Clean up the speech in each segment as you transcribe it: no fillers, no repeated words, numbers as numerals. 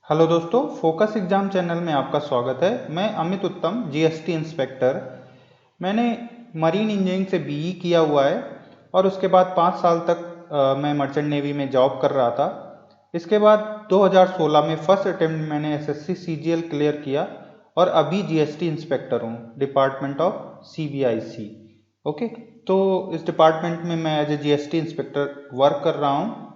Hello दोस्तों, focus exam channel में आपका स्वागत है। मैं अमित उत्तम, जीएसटी इंस्पेक्टर। मैंने मरीन इंजीनियरिंग से बीई किया हुआ है और उसके बाद 5 साल तक मैं मर्चेंट नेवी में जॉब कर रहा था। इसके बाद 2016 में फर्स्ट अटेम्प्ट मैंने एसएससी सीजीएल क्लियर किया और अभी जीएसटी इंस्पेक्टर हूँ, डिपार्टमेंट ऑफ सीबीआईसी। ओके, तो इस डिपार्टमेंट में मैं as a GST inspector work कर रहा हूँ।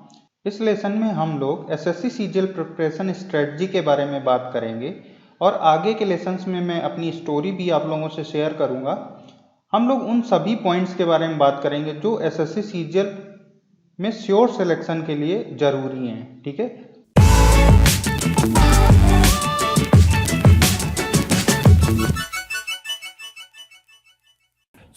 इस लेसन में हम लोग एसएससी सीजीएल प्रिपरेशन स्ट्रेटजी के बारे में बात करेंगे और आगे के लेसन्स में मैं अपनी स्टोरी भी आप लोगों से शेयर करूंगा। हम लोग उन सभी पॉइंट्स के बारे में बात करेंगे जो एसएससी सीजीएल में श्योर सिलेक्शन के लिए जरूरी हैं। ठीक है,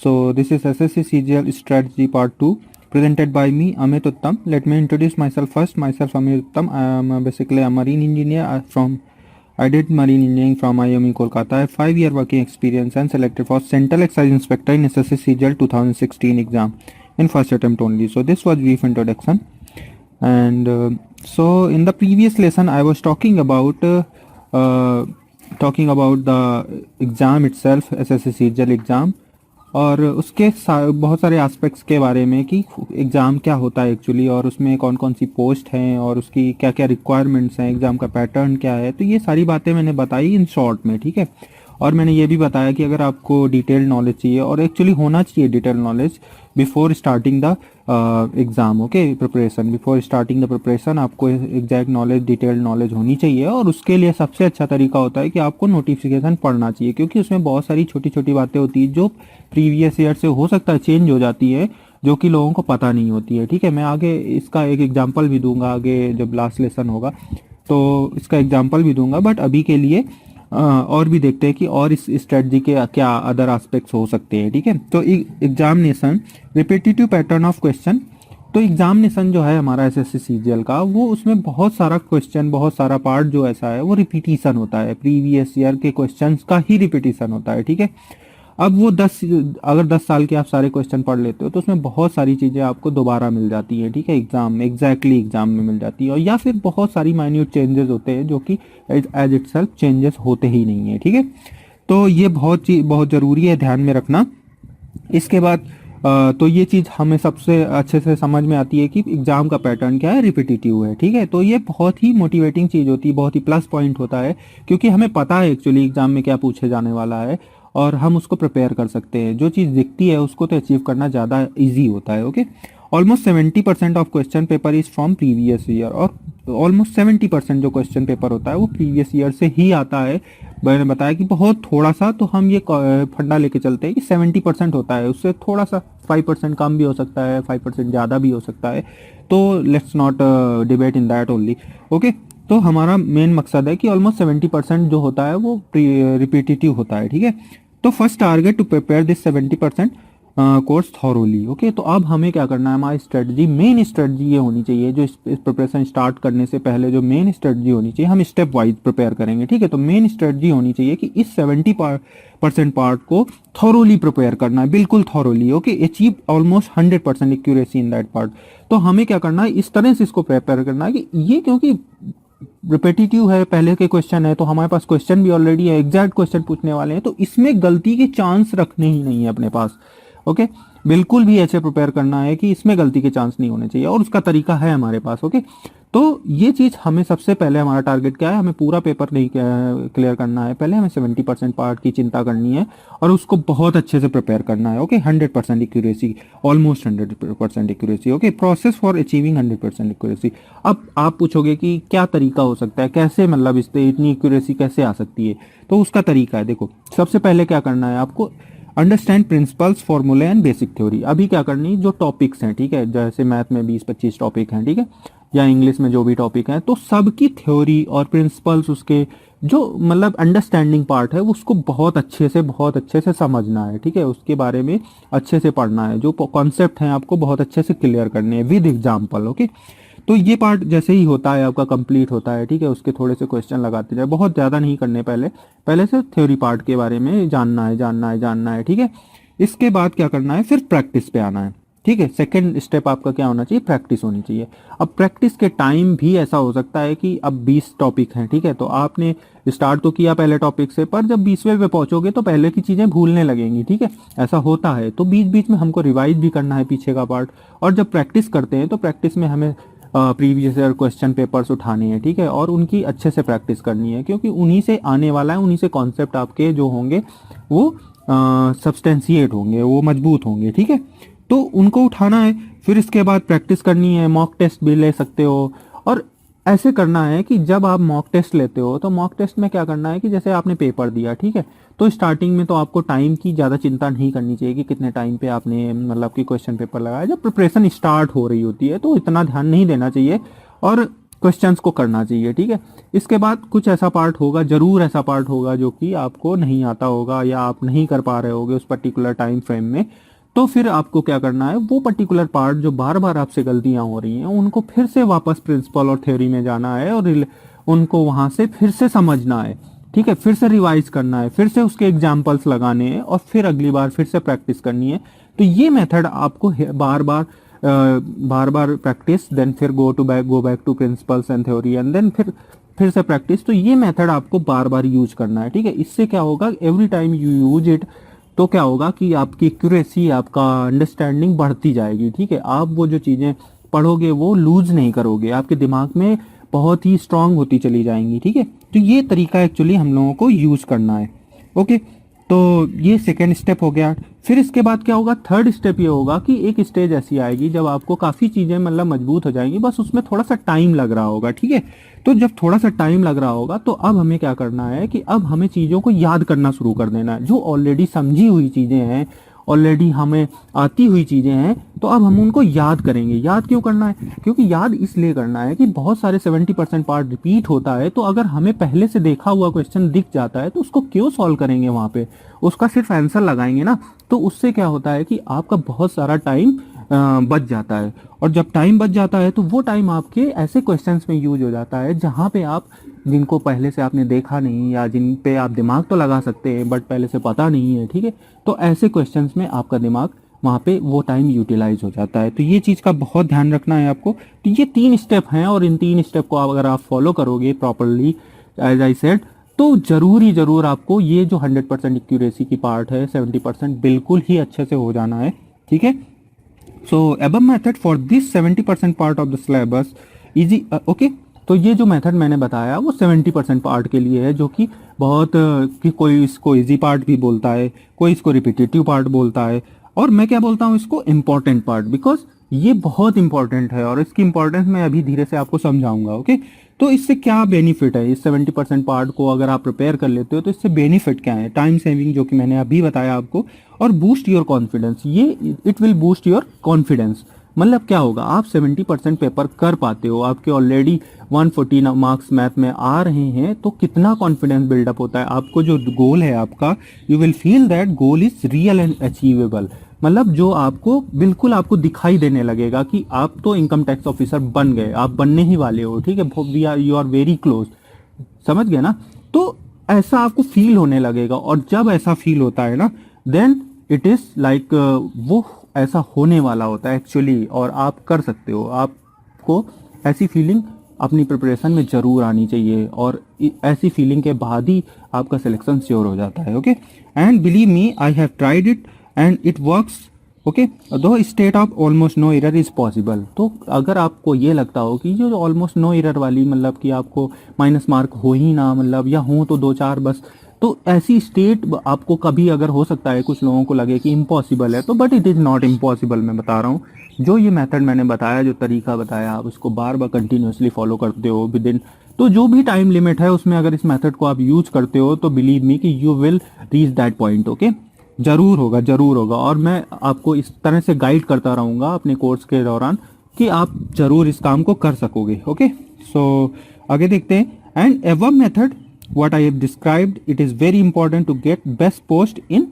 So this is SSC CGL Strategy Part 2 presented by me Amit Uttam. Let me introduce myself first. Myself Amit Uttam. I am basically a marine engineer I did marine engineering from IME Kolkata. I have 5-year working experience and selected for Central Excise Inspector in SSC CGL 2016 exam in first attempt only. So this was brief introduction. And so in the previous lesson I was talking about the exam itself, SSC CGL exam, और उसके बहुत सारे aspects के बारे में कि exam क्या होता है एक्चुअली, और उसमें कौन कौन सी पोस्ट हैं और उसकी क्या क्या रिक्वायरमेंट्स हैं, एग्ज़ाम का पैटर्न क्या है। तो ये सारी बातें मैंने बताई इन शॉर्ट में, ठीक है। और मैंने ये भी बताया कि अगर आपको डिटेल नॉलेज चाहिए, और एक्चुअली होना चाहिए detail knowledge before starting the exam, okay, preparation, before starting the preparation आपको एग्जैक्ट नॉलेज, डिटेल नॉलेज होनी चाहिए। और उसके लिए सबसे अच्छा तरीका होता है कि आपको नोटिफिकेशन पढ़ना चाहिए, क्योंकि उसमें बहुत सारी छोटी छोटी बातें होती है जो प्रीवियस ईयर से हो सकता है चेंज हो जाती है, जो कि लोगों को पता नहीं होती है। ठीक है, मैं आगे इसका एक एग्जाम्पल भी दूंगा, आगे जब लास्ट लेसन होगा तो इसका एग्जाम्पल भी दूंगा। बट अभी के लिए और भी देखते हैं कि और इस स्ट्रेटजी के क्या अदर एस्पेक्ट्स हो सकते हैं। ठीक है, तो examination, repetitive pattern of question. तो एग्जामिनेशन जो है हमारा एसएससी सीजीएल का, वो उसमें बहुत सारा क्वेश्चन, बहुत सारा पार्ट जो ऐसा है वो रिपीटिशन होता है, प्रीवियस ईयर के क्वेश्चंस का ही रिपीटिशन होता है। ठीक है, अब वो अगर 10 साल के आप सारे क्वेश्चन पढ़ लेते हो तो उसमें बहुत सारी चीज़ें आपको दोबारा मिल जाती है। ठीक है, एग्जाम में एग्जैक्टली में मिल जाती है, और या फिर बहुत सारी माइन्यूट चेंजेस होते हैं जो कि एज इटसेल्फ चेंजेस होते ही नहीं है। ठीक है, तो ये बहुत ज़रूरी है ध्यान में रखना। इसके बाद तो ये चीज़ हमें सबसे अच्छे से समझ में आती है कि एग्ज़ाम का पैटर्न क्या है, रिपीटेटिव है। ठीक है, तो ये बहुत ही मोटिवेटिंग चीज़ होती है, बहुत ही प्लस पॉइंट होता है, क्योंकि हमें पता है एक्चुअली एग्ज़ाम में क्या पूछे जाने वाला है और हम उसको प्रिपेयर कर सकते हैं। जो चीज़ दिखती है उसको तो अचीव करना ज़्यादा ईजी होता है। Okay, almost 70% of question paper is from previous year, और ऑलमोस्ट 70% जो क्वेश्चन पेपर होता है वो प्रीवियस ईयर से ही आता है। मैंने बताया कि बहुत थोड़ा सा, तो हम ये फंडा लेके चलते हैं कि 70% होता है, उससे थोड़ा सा 5% कम भी हो सकता है, 5% ज़्यादा भी हो सकता है। तो let's not debate in that only. Okay, तो हमारा मेन मकसद है कि ऑलमोस्ट 70% जो होता है वो रिपीटेटिव होता है। ठीक है, तो first target to prepare this 70% course thoroughly. Okay, तो अब हमें क्या करना है, हमारी स्ट्रेटजी, मेन स्ट्रेटजी ये होनी चाहिए, जो इस प्रिपरेशन स्टार्ट करने से पहले जो मेन स्ट्रेटजी होनी चाहिए, हम स्टेप वाइज प्रिपेयर करेंगे। ठीक है, तो मेन स्ट्रेटजी होनी चाहिए कि इस 70% पार्ट को थॉरोली प्रिपेयर करना है, बिल्कुल thoroughly. Okay, achieve almost 100% accuracy in that part. तो हमें क्या करना है, इस तरह से इसको प्रिपेयर करना है कि ये, क्योंकि रिपीटेटिव है, पहले के क्वेश्चन है, तो हमारे पास क्वेश्चन भी ऑलरेडी है, एग्जैक्ट क्वेश्चन पूछने वाले हैं, तो इसमें गलती के चांस रखने ही नहीं है अपने पास। ओके, बिल्कुल भी ऐसे प्रिपेयर करना है कि इसमें गलती के चांस नहीं होने चाहिए, और उसका तरीका है हमारे पास। ओके, तो ये चीज़ हमें सबसे पहले, हमारा टारगेट क्या है, हमें पूरा पेपर नहीं क्लियर करना है, पहले हमें 70% पार्ट की चिंता करनी है और उसको बहुत अच्छे से प्रिपेयर करना है। Okay, 100% accuracy, almost 100% accuracy. Okay, process for achieving 100% accuracy. अब आप पूछोगे कि क्या तरीका हो सकता है, कैसे, मतलब इससे इतनी एक्यूरेसी कैसे आ सकती है। तो उसका तरीका है, देखो, सबसे पहले क्या करना है आपको, अंडरस्टैंड प्रिंसिपल्स, फॉर्मूले एंड बेसिक थ्योरी। अभी क्या करनी, जो टॉपिक्स हैं, ठीक है, जैसे मैथ में 20-25 टॉपिक हैं, ठीक है, या इंग्लिश में जो भी टॉपिक हैं, तो सबकी थ्योरी और प्रिंसिपल्स, उसके जो मतलब अंडरस्टैंडिंग पार्ट है उसको बहुत अच्छे से समझना है। ठीक है, उसके बारे में अच्छे से पढ़ना है, जो कॉन्सेप्ट हैं आपको बहुत अच्छे से क्लियर करने हैं विद एग्जाम्पल। ओके, तो ये पार्ट जैसे ही होता है आपका कंप्लीट होता है, ठीक है, उसके थोड़े से क्वेश्चन लगाते जाए, बहुत ज़्यादा नहीं करने, पहले से थ्योरी पार्ट के बारे में जानना है। ठीक है, इसके बाद क्या करना है, फिर प्रैक्टिस पे आना है। ठीक है। सेकंड स्टेप आपका क्या होना चाहिए, प्रैक्टिस होनी चाहिए। अब प्रैक्टिस के टाइम भी ऐसा हो सकता है कि अब 20 टॉपिक हैं, ठीक है, तो आपने स्टार्ट तो किया पहले टॉपिक से, पर जब 20वें पे पहुंचोगे तो पहले की चीज़ें भूलने लगेंगी, ठीक है, ऐसा होता है। तो बीच बीच में हमको रिवाइज भी करना है पीछे का पार्ट, और जब प्रैक्टिस करते हैं तो प्रैक्टिस में हमें प्रीवियस ईयर क्वेश्चन पेपर्स उठाने हैं, ठीक है, और उनकी अच्छे से प्रैक्टिस करनी है, क्योंकि उन्हीं से आने वाला है, उन्हीं से कॉन्सेप्ट आपके जो होंगे वो सब्सटेंशिएट होंगे, वो मजबूत होंगे, ठीक है। तो उनको उठाना है, फिर इसके बाद प्रैक्टिस करनी है, मॉक टेस्ट भी ले सकते हो। और ऐसे करना है कि जब आप मॉक टेस्ट लेते हो तो मॉक टेस्ट में क्या करना है कि जैसे आपने पेपर दिया, ठीक है, तो स्टार्टिंग में तो आपको टाइम की ज़्यादा चिंता नहीं करनी चाहिए कि कितने टाइम पे आपने मतलब कि क्वेश्चन पेपर लगाया। जब प्रिपरेशन स्टार्ट हो रही होती है तो इतना ध्यान नहीं देना चाहिए और क्वेश्चंस को करना चाहिए, ठीक है। इसके बाद कुछ ऐसा पार्ट होगा, जरूर ऐसा पार्ट होगा जो कि आपको नहीं आता होगा या आप नहीं कर पा रहे होगे उस पर्टिकुलर टाइम फ्रेम में, तो फिर आपको क्या करना है, वो पर्टिकुलर पार्ट जो बार बार आपसे गलतियां हो रही हैं उनको फिर से वापस प्रिंसिपल और थ्योरी में जाना है और उनको वहां से फिर से समझना है, ठीक है, फिर से रिवाइज करना है, फिर से उसके एग्जाम्पल्स लगाने हैं और फिर अगली बार फिर से प्रैक्टिस करनी है। तो ये मेथड आपको बार बार प्रैक्टिस, देन फिर go back to principles and theory and then फिर से प्रैक्टिस। तो ये मेथड आपको बार बार यूज करना है, ठीक है। इससे क्या होगा, every time you use it, तो क्या होगा कि आपकी एक्यूरेसी, आपका अंडरस्टैंडिंग बढ़ती जाएगी, ठीक है। आप वो जो चीज़ें पढ़ोगे वो लूज नहीं करोगे, आपके दिमाग में बहुत ही स्ट्रांग होती चली जाएंगी, ठीक है। तो ये तरीका एक्चुअली हम लोगों को यूज करना है, ओके। तो ये सेकेंड स्टेप हो गया। फिर इसके बाद क्या होगा, थर्ड स्टेप ये होगा कि एक स्टेज ऐसी आएगी जब आपको काफ़ी चीज़ें मतलब मजबूत हो जाएंगी, बस उसमें थोड़ा सा टाइम लग रहा होगा, ठीक है। तो जब थोड़ा सा टाइम लग रहा होगा तो अब हमें क्या करना है कि अब हमें चीज़ों को याद करना शुरू कर देना है। जो ऑलरेडी समझी हुई चीज़ें हैं, ऑलरेडी हमें आती हुई चीज़ें हैं, तो अब हम उनको याद करेंगे। याद क्यों करना है, क्योंकि याद इसलिए करना है कि बहुत सारे 70% पार्ट रिपीट होता है, तो अगर हमें पहले से देखा हुआ क्वेश्चन दिख जाता है तो उसको क्यों सॉल्व करेंगे, वहाँ पे उसका सिर्फ आंसर लगाएंगे ना। तो उससे क्या होता है कि आपका बहुत सारा टाइम बच जाता है, और जब टाइम बच जाता है तो वो टाइम आपके ऐसे क्वेश्चंस में यूज हो जाता है जहाँ पे आप, जिनको पहले से आपने देखा नहीं या जिन पे आप दिमाग तो लगा सकते हैं बट पहले से पता नहीं है, ठीक है, तो ऐसे क्वेश्चंस में आपका दिमाग वहाँ पे वो टाइम यूटिलाइज हो जाता है। तो ये चीज़ का बहुत ध्यान रखना है आपको। तो ये 3 स्टेप हैं और इन 3 स्टेप को अगर आप फॉलो करोगे प्रॉपरली एज आई सेड, तो ज़रूर आपको ये जो 100% एक्यूरेसी की पार्ट है 70% बिल्कुल ही अच्छे से हो जाना है, ठीक है। सो above method for this 70% part of the syllabus easy, okay. तो ये जो मेथड मैंने बताया वो 70% पार्ट के लिए है, जो कि बहुत कि कोई इसको इजी पार्ट भी बोलता है, कोई इसको रिपीटेटिव पार्ट बोलता है, और मैं क्या बोलता हूँ इसको इम्पॉर्टेंट पार्ट, बिकॉज ये बहुत इंपॉर्टेंट है और इसकी इंपॉर्टेंस मैं अभी धीरे से आपको समझाऊंगा, ओके। तो इससे क्या बेनिफिट है, इस 70% पार्ट को अगर आप प्रिपेयर कर लेते हो तो इससे बेनिफिट क्या है, टाइम सेविंग जो कि मैंने अभी बताया आपको, और बूस्ट योर कॉन्फिडेंस। ये it will boost your confidence. मतलब क्या होगा, आप 70% पेपर कर पाते हो, आपके ऑलरेडी 140 मार्क्स मैथ में आ रहे हैं, तो कितना कॉन्फिडेंस बिल्डअप होता है। आपको जो गोल है आपका, you will feel that goal is real and achievable. मतलब जो आपको बिल्कुल आपको दिखाई देने लगेगा कि आप तो इनकम टैक्स ऑफिसर बन गए, आप बनने ही वाले हो, ठीक है, यू आर वेरी क्लोज, समझ गए ना। तो ऐसा आपको फील होने लगेगा, और जब ऐसा फील होता है ना, देन इट इज लाइक वो ऐसा होने वाला होता है एक्चुअली, और आप कर सकते हो। आपको ऐसी फीलिंग अपनी प्रिपरेशन में जरूर आनी चाहिए, और ऐसी फीलिंग के बाद ही आपका सिलेक्शन श्योर हो जाता है, okay. And believe me, I have tried it and it works, okay. दो state of almost no error is possible. तो अगर आपको ये लगता हो कि जो ऑलमोस्ट नो एरर वाली, मतलब कि आपको माइनस मार्क हो ही ना, मतलब या हो तो 2-4 बस, तो ऐसी स्टेट आपको कभी अगर हो सकता है, कुछ लोगों को लगे कि इम्पॉसिबल है, तो but it is not impossible. मैं बता रहा हूँ, जो ये मेथड मैंने बताया, जो तरीका बताया, आप उसको बार बार कंटिन्यूसली फॉलो करते हो विद इन, तो जो भी टाइम लिमिट है उसमें अगर इस मेथड को आप यूज करते हो तो बिलीव मी कि you will reach that point, okay. जरूर होगा, और मैं आपको इस तरह से गाइड करता रहूँगा अपने कोर्स के दौरान कि आप जरूर इस काम को कर सकोगे, ओके। सो आगे देखते हैं। And ever method what I have described, it is very important to get best post in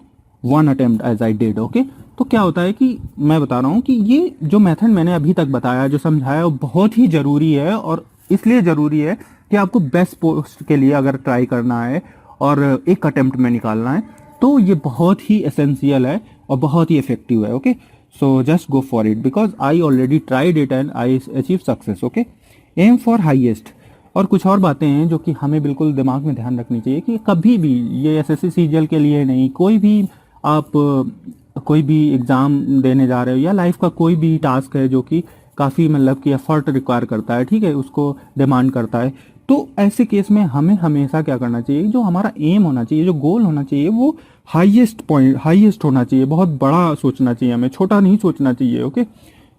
one attempt as I did, okay। तो क्या होता है कि मैं बता रहा हूँ कि ये जो मेथड मैंने अभी तक बताया, जो समझाया, वो बहुत ही ज़रूरी है, और इसलिए ज़रूरी है कि आपको बेस्ट पोस्ट के लिए अगर ट्राई करना है और एक अटेम्प्ट में निकालना है, तो ये बहुत ही एसेंशियल है और बहुत ही इफेक्टिव है, okay. So just go for it because I already tried it and I achieved success. Okay, aim for highest. और कुछ और बातें हैं जो कि हमें बिल्कुल दिमाग में ध्यान रखनी चाहिए कि कभी भी ये एसएससी सीजीएल के लिए नहीं, कोई भी आप कोई भी एग्ज़ाम देने जा रहे हो या लाइफ का कोई भी टास्क है जो कि काफ़ी मतलब कि एफर्ट रिक्वायर करता है, ठीक है, उसको डिमांड करता है, तो ऐसे केस में हमें हमेशा क्या करना चाहिए, जो हमारा एम होना चाहिए, जो गोल होना चाहिए, वो हाईएस्ट होना चाहिए, बहुत बड़ा सोचना चाहिए, हमें छोटा नहीं सोचना चाहिए। ओके,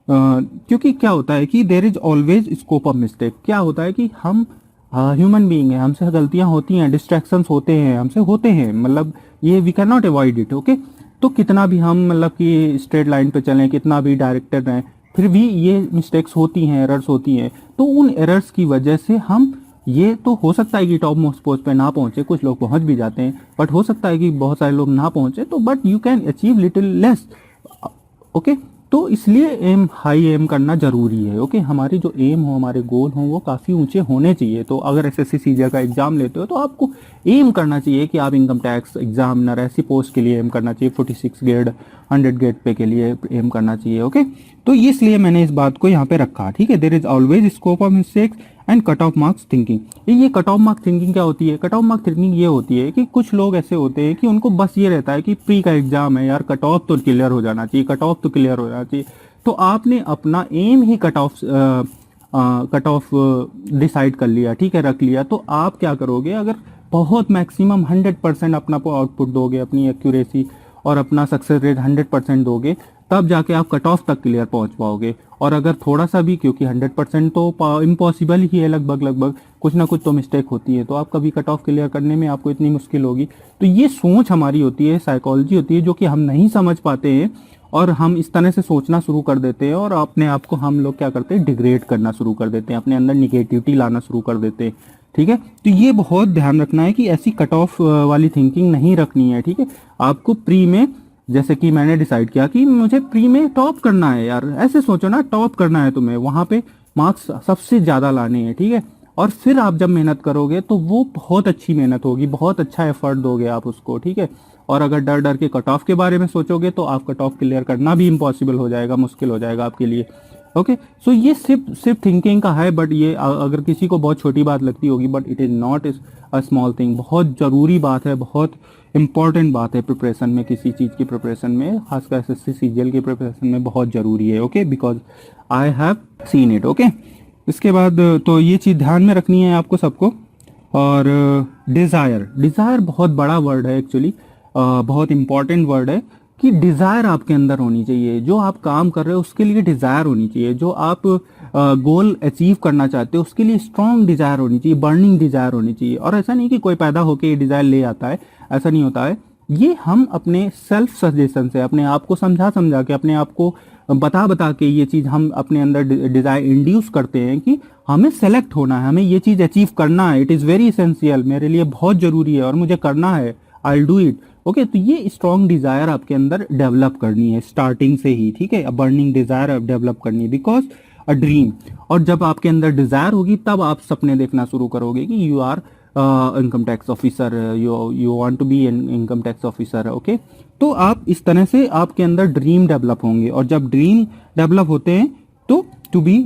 क्योंकि क्या होता है कि there is always scope of mistake. क्या होता है कि हम ह्यूमन बीइंग हैं, हमसे गलतियां होती हैं, डिस्ट्रैक्शंस होते हैं, हमसे होते हैं, मतलब ये we can not avoid it. Okay, तो कितना भी हम मतलब कि स्ट्रेट लाइन पे चलें, कितना भी डायरेक्टर रहें, फिर भी ये मिस्टेक्स होती हैं, एरर्स होती हैं। तो उन एरर्स की वजह से हम, ये तो हो सकता है कि टॉप मोस्ट पोस्ट पे ना पहुंचे, कुछ लोग पहुंच भी जाते हैं, बट हो सकता है कि बहुत सारे लोग ना पहुंचे, तो but you can achieve little less. Okay, तो इसलिए एम हाई एम करना जरूरी है। ओके, हमारी जो एम हो, हमारे गोल हो, वो काफ़ी ऊंचे होने चाहिए। तो अगर एसएससी सीजीएल का एग्जाम लेते हो तो आपको एम करना चाहिए कि आप इनकम टैक्स एग्जामिनर ऐसी पोस्ट के लिए एम करना चाहिए, 46 ग्रेड 100 ग्रेड पे के लिए एम करना चाहिए। ओके, तो इसलिए मैंने इस बात को यहाँ पे रखा, ठीक है। There is always scope of mistakes and cut off marks thinking. ये कट ऑफ मार्क थिंकिंग क्या होती है? कट ऑफ मार्क थिंकिंग ये होती है कि कुछ लोग ऐसे होते हैं कि उनको बस ये रहता है कि प्री का एग्जाम है यार, कट ऑफ तो क्लियर हो जाना चाहिए, कट ऑफ तो क्लियर हो जाना चाहिए। तो आपने अपना एम ही कट ऑफ डिसाइड कर लिया, ठीक है, रख लिया, तो आप क्या करोगे, अगर बहुत मैक्सिमम 100% अपना आउटपुट दोगे, अपनी एक्यूरेसी और अपना सक्सेस रेट 100% दोगे, तब जाके आप कट ऑफ तक क्लियर पहुंच पाओगे। और अगर थोड़ा सा भी, क्योंकि 100% तो इम्पॉसिबल ही है, लगभग कुछ ना कुछ तो मिस्टेक होती है, तो आप कभी कट ऑफ क्लियर करने में आपको इतनी मुश्किल होगी। तो ये सोच हमारी होती है, साइकोलॉजी होती है, जो कि हम नहीं समझ पाते हैं और हम इस तरह से सोचना शुरू कर देते हैं और अपने आप को हम लोग क्या करते हैं, डिग्रेड करना शुरू कर देते हैं, अपने अंदर निगेटिविटी लाना शुरू कर देते हैं, ठीक है। तो ये बहुत ध्यान रखना है कि ऐसी कट ऑफ वाली थिंकिंग नहीं रखनी है, ठीक है। आपको प्री में, जैसे कि मैंने डिसाइड किया कि मुझे प्री में टॉप करना है यार, ऐसे सोचो ना, टॉप करना है तुम्हें, वहाँ पे मार्क्स सबसे ज़्यादा लाने हैं, ठीक है। और फिर आप जब मेहनत करोगे तो वो बहुत अच्छी मेहनत होगी, बहुत अच्छा एफर्ट दोगे आप उसको, ठीक है। और अगर डर डर के कट ऑफ के बारे में सोचोगे तो आप कट ऑफ क्लियर करना भी इम्पॉसिबल हो जाएगा, मुश्किल हो जाएगा आपके लिए। ओके, सो ये सिर्फ थिंकिंग का है, बट ये अगर किसी को बहुत छोटी बात लगती होगी, but it is not a small thing, बहुत ज़रूरी बात है, बहुत इंपॉर्टेंट बात है प्रिपरेशन में, किसी चीज़ की प्रिपरेशन में, खासकर एसएससी सीजीएल की प्रिपरेशन में बहुत ज़रूरी है। Okay, because I have seen it. Okay, इसके बाद तो ये चीज़ ध्यान में रखनी है आपको सबको। और डिज़ायर बहुत बड़ा वर्ड है एक्चुअली, बहुत इंपॉर्टेंट वर्ड है कि डिज़ायर आपके अंदर होनी चाहिए। जो आप काम कर रहे हो उसके लिए डिज़ायर होनी चाहिए, जो आप गोल अचीव करना चाहते हो उसके लिए स्ट्रॉन्ग डिज़ायर होनी चाहिए, बर्निंग डिज़ायर होनी चाहिए। और ऐसा नहीं कि कोई पैदा होकर ये डिज़ायर ले आता है, ऐसा नहीं होता है। ये हम अपने सेल्फ सजेशन से, अपने आप को समझा के, अपने आप को बता के ये चीज़ हम अपने अंदर डिज़ायर इंड्यूस करते हैं कि हमें सेलेक्ट होना है, हमें ये चीज़ अचीव करना है, इट इज़ वेरी इसेंशियल, मेरे लिए बहुत ज़रूरी है और मुझे करना है, I will do it. Okay, तो ये स्ट्रॉन्ग डिज़ायर आपके अंदर डेवलप करनी है स्टार्टिंग से ही, ठीक है। बर्निंग डिज़ायर डेवलप करनी है, बिकॉज अ ड्रीम। और जब आपके अंदर डिज़ायर होगी तब आप सपने देखना शुरू करोगे कि you are income tax officer, you want to be an income tax officer. Okay, तो आप इस तरह से आपके अंदर ड्रीम डेवलप होंगे, और जब ड्रीम डेवलप होते हैं तो to be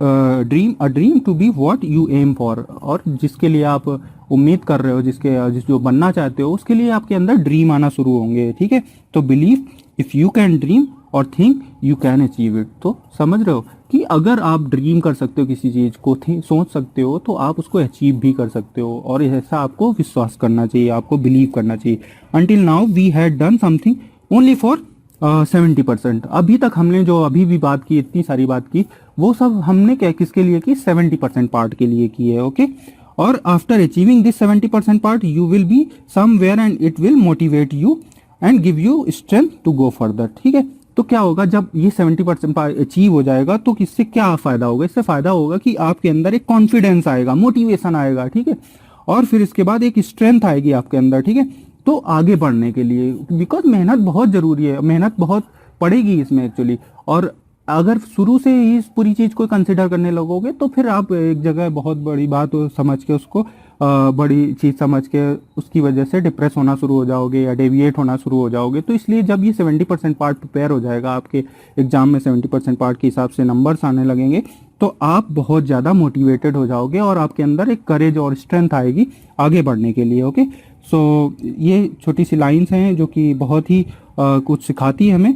dream to be what you aim for, और जिसके लिए आप उम्मीद कर रहे हो, जो बनना चाहते हो, उसके लिए आपके अंदर ड्रीम आना शुरू होंगे, ठीक है। तो believe if you can dream और think you can achieve it. तो समझ रहे हो कि अगर आप ड्रीम कर सकते हो, किसी चीज़ को सोच सकते हो, तो आप उसको अचीव भी कर सकते हो। और ऐसा आपको विश्वास करना चाहिए, आपको बिलीव करना चाहिए। Until now we had done something only for 70%। अभी तक हमने जो अभी भी बात की, इतनी सारी बात की, वो सब हमने क्या किसके लिए की? 70% पार्ट के लिए की है। ओके, और after achieving this 70% part you will be somewhere and it will motivate you and give you strength to go further, ठीक है। तो क्या होगा, जब ये 70% अचीव हो जाएगा तो इससे क्या फ़ायदा होगा? इससे फ़ायदा होगा कि आपके अंदर एक कॉन्फिडेंस आएगा, मोटिवेशन आएगा, ठीक है। और फिर इसके बाद एक स्ट्रेंथ आएगी आपके अंदर, ठीक है, तो आगे बढ़ने के लिए, बिकॉज मेहनत बहुत ज़रूरी है, मेहनत बहुत पड़ेगी इसमें एक्चुअली। और अगर शुरू से ही इस पूरी चीज़ को कंसिडर करने लगोगे तो फिर आप एक जगह बहुत बड़ी बात समझ के उसको बड़ी चीज़ समझ के उसकी वजह से डिप्रेस होना शुरू हो जाओगे या डेविएट होना शुरू हो जाओगे। तो इसलिए जब ये 70% पार्ट प्रिपेयर हो जाएगा, आपके एग्जाम में 70% पार्ट के हिसाब से नंबर्स आने लगेंगे, तो आप बहुत ज़्यादा मोटिवेटेड हो जाओगे और आपके अंदर एक करेज और स्ट्रेंथ आएगी आगे बढ़ने के लिए। ओके, सो ये छोटी सी लाइंस हैं जो कि बहुत ही कुछ सिखाती है हमें।